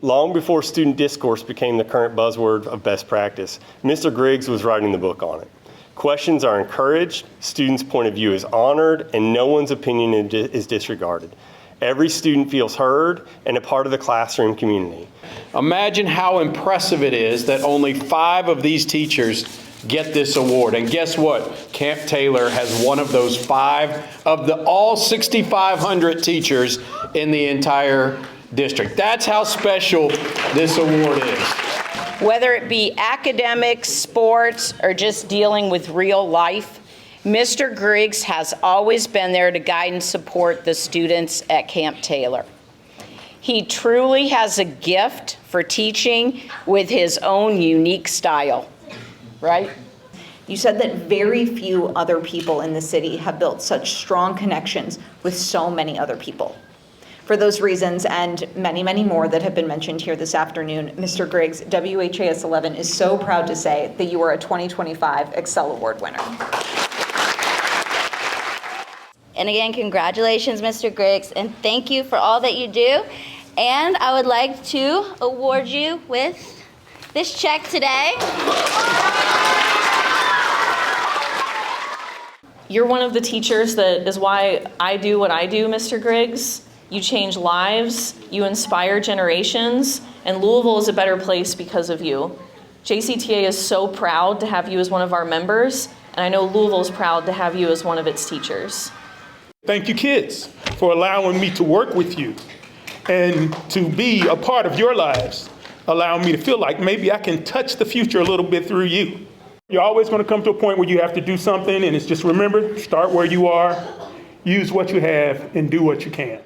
Long before student discourse became the current buzzword of best practice, Mr. Griggs was writing the book on it. Questions are encouraged, students' point of view is honored, and no one's opinion is disregarded. Every student feels heard and a part of the classroom community. Imagine how impressive it is that only 5 of these teachers get this award. And guess what? Camp Taylor has one of those 5 of the all 6,500 teachers in the entire district. That's how special this award is. Whether it be academics, sports, or just dealing with real life, Mr. Griggs has always been there to guide and support the students at Camp Taylor. He truly has a gift for teaching with his own unique style, right? You said that very few other people in the city have built such strong connections with so many other people. For those reasons and many, many more that have been mentioned here this afternoon, Mr. Griggs, WHAS 11 is so proud to say that you are a 2025 ExCEL Award winner. And again, congratulations, Mr. Griggs, and thank you for all that you do. And I would like to award you with this check today. You're one of the teachers that is why I do what I do, Mr. Griggs. You change lives, you inspire generations, and Louisville is a better place because of you. JCTA is so proud to have you as one of our members, and I know Louisville is proud to have you as one of its teachers. Thank you, kids, for allowing me to work with you and to be a part of your lives, allowing me to feel like maybe I can touch the future a little bit through you. You're always going to come to a point where you have to do something, and it's just remember, start where you are, use what you have, and do what you can.